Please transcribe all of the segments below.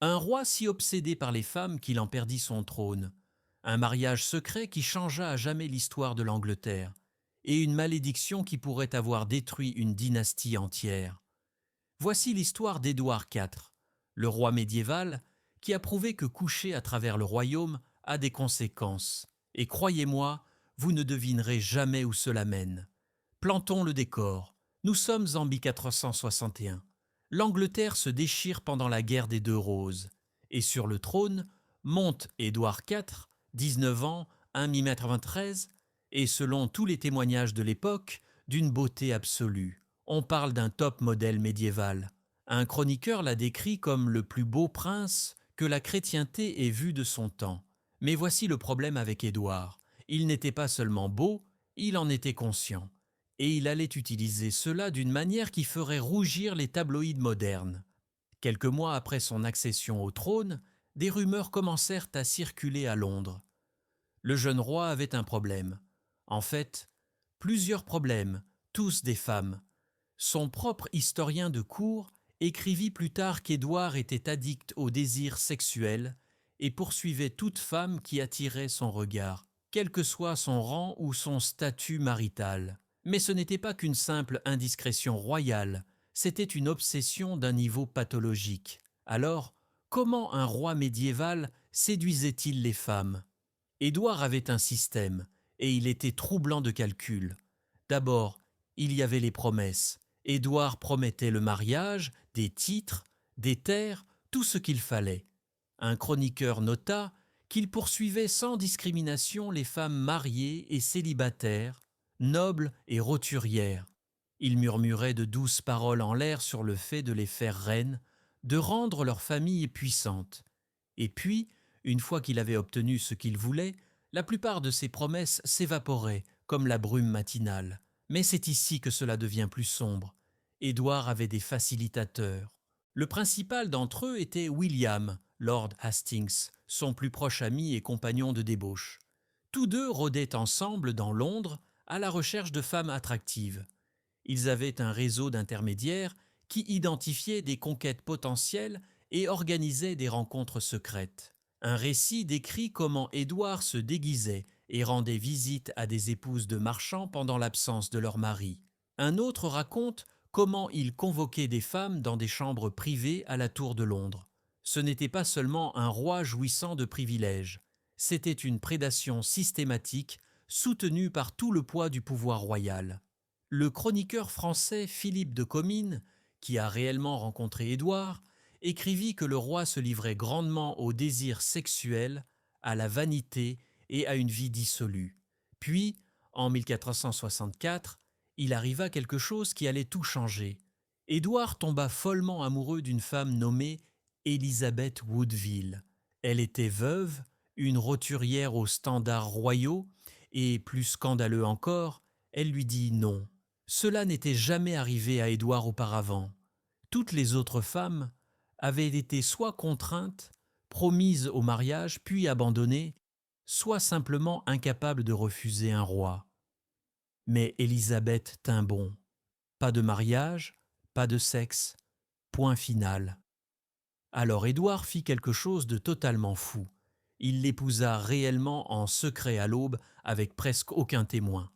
Un roi si obsédé par les femmes qu'il en perdit son trône, un mariage secret qui changea à jamais l'histoire de l'Angleterre, et une malédiction qui pourrait avoir détruit une dynastie entière. Voici l'histoire d'Édouard IV, le roi médiéval qui a prouvé que coucher à travers le royaume a des conséquences. Et croyez-moi, vous ne devinerez jamais où cela mène. Plantons le décor. Nous sommes en 1461. L'Angleterre se déchire pendant la guerre des Deux Roses. Et sur le trône monte Édouard IV, 19 ans, 1,93 m, et selon tous les témoignages de l'époque, d'une beauté absolue. On parle d'un top modèle médiéval. Un chroniqueur l'a décrit comme le plus beau prince que la chrétienté ait vu de son temps. Mais voici le problème avec Édouard. Il n'était pas seulement beau, il en était conscient. Et il allait utiliser cela d'une manière qui ferait rougir les tabloïds modernes. Quelques mois après son accession au trône, des rumeurs commencèrent à circuler à Londres. Le jeune roi avait un problème. En fait, plusieurs problèmes, tous des femmes. Son propre historien de cour écrivit plus tard qu'Édouard était addict au désir sexuel et poursuivait toute femme qui attirait son regard, quel que soit son rang ou son statut marital. Mais ce n'était pas qu'une simple indiscrétion royale, c'était une obsession d'un niveau pathologique. Alors, comment un roi médiéval séduisait-il les femmes ? Édouard avait un système, et il était troublant de calcul. D'abord, il y avait les promesses. Édouard promettait le mariage, des titres, des terres, tout ce qu'il fallait. Un chroniqueur nota qu'il poursuivait sans discrimination les femmes mariées et célibataires, nobles et roturières. Il murmurait de douces paroles en l'air sur le fait de les faire reines, de rendre leur famille puissante. Et puis, une fois qu'il avait obtenu ce qu'il voulait, la plupart de ses promesses s'évaporaient comme la brume matinale. Mais c'est ici que cela devient plus sombre. Édouard avait des facilitateurs. Le principal d'entre eux était William, Lord Hastings, son plus proche ami et compagnon de débauche. Tous deux rôdaient ensemble dans Londres à la recherche de femmes attractives. Ils avaient un réseau d'intermédiaires qui identifiaient des conquêtes potentielles et organisaient des rencontres secrètes. Un récit décrit comment Édouard se déguisait et rendait visite à des épouses de marchands pendant l'absence de leur mari. Un autre raconte comment il convoquait des femmes dans des chambres privées à la Tour de Londres. Ce n'était pas seulement un roi jouissant de privilèges, c'était une prédation systématique soutenue par tout le poids du pouvoir royal. Le chroniqueur français Philippe de Comines, qui a réellement rencontré Édouard, écrivit que le roi se livrait grandement au désir sexuel, à la vanité et à une vie dissolue. Puis, en 1464, il arriva quelque chose qui allait tout changer. Édouard tomba follement amoureux d'une femme nommée Élisabeth Woodville. Elle était veuve, une roturière aux standards royaux, et, plus scandaleux encore, elle lui dit non. Cela n'était jamais arrivé à Édouard auparavant. Toutes les autres femmes avaient été soit contraintes, promises au mariage puis abandonnées, soit simplement incapables de refuser un roi. Mais Élisabeth tint bon. Pas de mariage, pas de sexe, point final. Alors Édouard fit quelque chose de totalement fou. Il l'épousa réellement en secret à l'aube avec presque aucun témoin.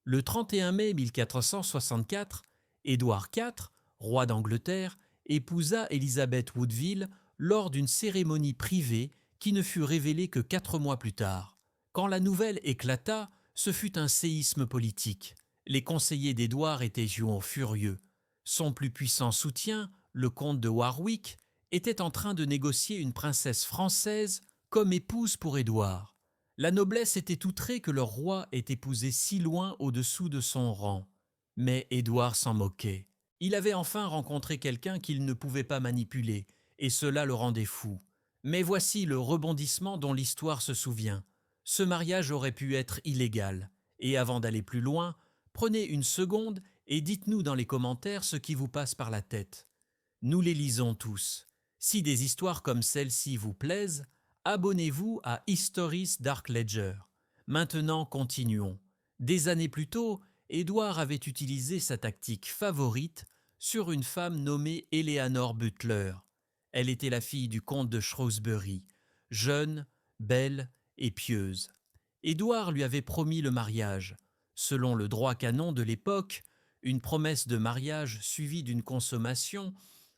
Le 31 mai 1464, Édouard IV, roi d'Angleterre, épousa Élisabeth Woodville lors d'une cérémonie privée qui ne fut révélée que 4 mois plus tard. Quand la nouvelle éclata, ce fut un séisme politique. Les conseillers d'Édouard étaient furieux. Son plus puissant soutien, le comte de Warwick, était en train de négocier une princesse française comme épouse pour Édouard. La noblesse était outrée que leur roi ait épousé si loin au-dessous de son rang. Mais Édouard s'en moquait. Il avait enfin rencontré quelqu'un qu'il ne pouvait pas manipuler, et cela le rendait fou. Mais voici le rebondissement dont l'histoire se souvient. Ce mariage aurait pu être illégal. Et avant d'aller plus loin, prenez une seconde et dites-nous dans les commentaires ce qui vous passe par la tête. Nous les lisons tous. Si des histoires comme celle-ci vous plaisent, abonnez-vous à History's Dark Ledger. Maintenant, continuons. Des années plus tôt, Édouard avait utilisé sa tactique favorite sur une femme nommée Eleanor Butler. Elle était la fille du comte de Shrewsbury, jeune, belle et pieuse. Édouard lui avait promis le mariage. Selon le droit canon de l'époque, une promesse de mariage suivie d'une consommation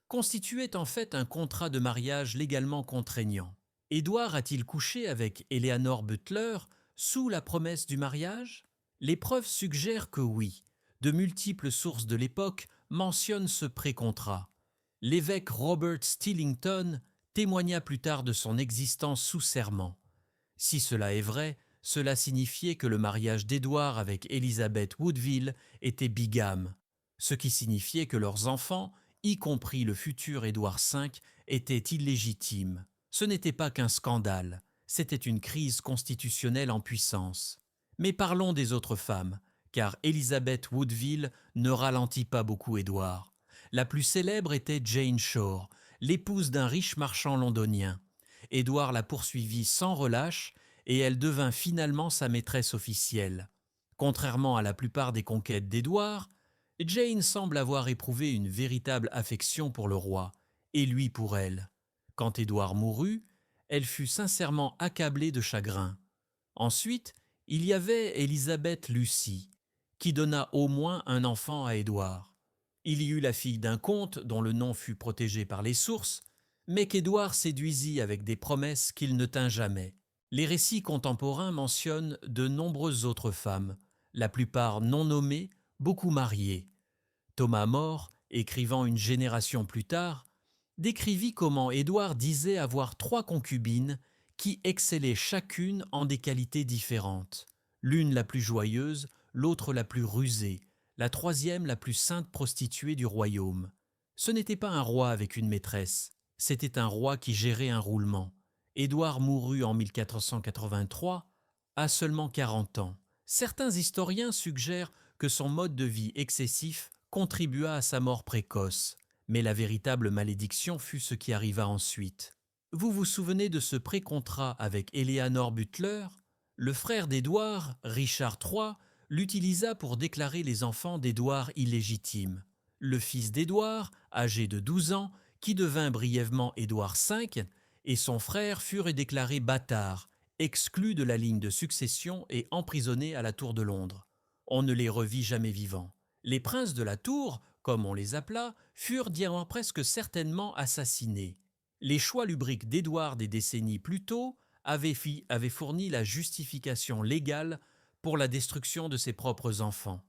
constituait en fait un contrat de mariage légalement contraignant. Édouard a-t-il couché avec Eleanor Butler sous la promesse du mariage? Les preuves suggèrent que oui. De multiples sources de l'époque mentionnent ce pré-contrat. L'évêque Robert Stillington témoigna plus tard de son existence sous serment. Si cela est vrai, cela signifiait que le mariage d'Édouard avec Elizabeth Woodville était bigame, ce qui signifiait que leurs enfants, y compris le futur Édouard V, étaient illégitimes. Ce n'était pas qu'un scandale, c'était une crise constitutionnelle en puissance. Mais parlons des autres femmes, car Elizabeth Woodville ne ralentit pas beaucoup Édouard. La plus célèbre était Jane Shore, l'épouse d'un riche marchand londonien. Édouard la poursuivit sans relâche et elle devint finalement sa maîtresse officielle. Contrairement à la plupart des conquêtes d'Édouard, Jane semble avoir éprouvé une véritable affection pour le roi, et lui pour elle. Quand Édouard mourut, elle fut sincèrement accablée de chagrin. Ensuite, il y avait Élisabeth Lucy, qui donna au moins un enfant à Édouard. Il y eut la fille d'un comte dont le nom fut protégé par les sources, mais qu'Édouard séduisit avec des promesses qu'il ne tint jamais. Les récits contemporains mentionnent de nombreuses autres femmes, la plupart non nommées, beaucoup mariées. Thomas More, écrivant une génération plus tard, décrivit comment Édouard disait avoir 3 concubines qui excellaient chacune en des qualités différentes. L'une la plus joyeuse, l'autre la plus rusée, la troisième la plus sainte prostituée du royaume. Ce n'était pas un roi avec une maîtresse, c'était un roi qui gérait un roulement. Édouard mourut en 1483, à seulement 40 ans. Certains historiens suggèrent que son mode de vie excessif contribua à sa mort précoce, mais la véritable malédiction fut ce qui arriva ensuite. Vous vous souvenez de ce pré-contrat avec Eleanor Butler? Le frère d'Édouard, Richard III, l'utilisa pour déclarer les enfants d'Édouard illégitimes. Le fils d'Édouard, âgé de 12 ans, qui devint brièvement Édouard V, et son frère furent déclarés bâtards, exclus de la ligne de succession et emprisonnés à la Tour de Londres. On ne les revit jamais vivants. Les princes de la Tour, comme on les appela, furent diront presque certainement assassinés. Les choix lubriques d'Édouard des décennies plus tôt avaient fourni la justification légale pour la destruction de ses propres enfants.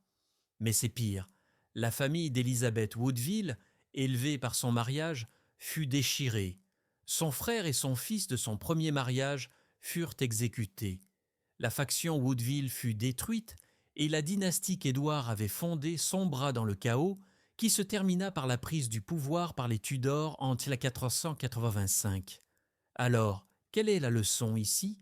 Mais c'est pire, la famille d'Elizabeth Woodville, élevée par son mariage, fut déchirée. Son frère et son fils de son premier mariage furent exécutés. La faction Woodville fut détruite et la dynastie qu'Édouard avait fondée sombra dans le chaos qui se termina par la prise du pouvoir par les Tudors en 1485. Alors, quelle est la leçon ici?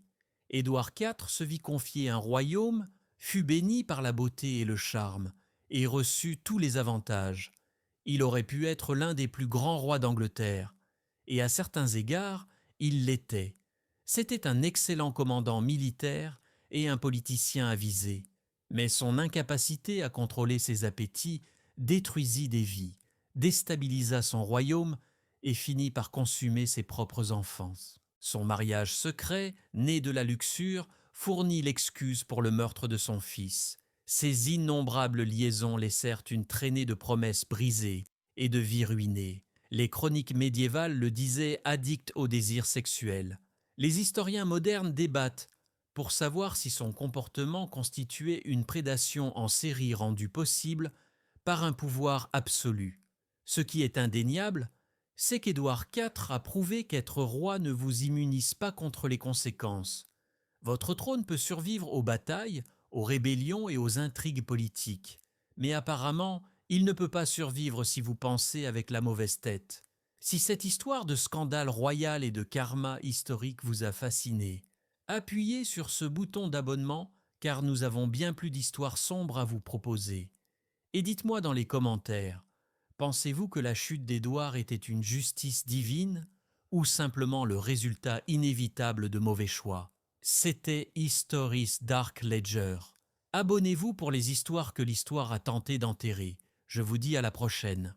Édouard IV se vit confier un royaume, fut béni par la beauté et le charme, et reçut tous les avantages. Il aurait pu être l'un des plus grands rois d'Angleterre, et à certains égards, il l'était. C'était un excellent commandant militaire et un politicien avisé, mais son incapacité à contrôler ses appétits détruisit des vies, déstabilisa son royaume et finit par consumer ses propres enfants. Son mariage secret, né de la luxure, fournit l'excuse pour le meurtre de son fils. Ces innombrables liaisons laissèrent une traînée de promesses brisées et de vies ruinées. Les chroniques médiévales le disaient addict au désir sexuel. Les historiens modernes débattent pour savoir si son comportement constituait une prédation en série rendue possible par un pouvoir absolu. Ce qui est indéniable, c'est qu'Édouard IV a prouvé qu'être roi ne vous immunise pas contre les conséquences. Votre trône peut survivre aux batailles, aux rébellions et aux intrigues politiques, mais apparemment, il ne peut pas survivre si vous pensez avec la mauvaise tête. Si cette histoire de scandale royal et de karma historique vous a fasciné, appuyez sur ce bouton d'abonnement car nous avons bien plus d'histoires sombres à vous proposer. Et dites-moi dans les commentaires, pensez-vous que la chute d'Édouard était une justice divine ou simplement le résultat inévitable de mauvais choix? C'était History's Dark Ledger. Abonnez-vous pour les histoires que l'histoire a tenté d'enterrer. Je vous dis à la prochaine.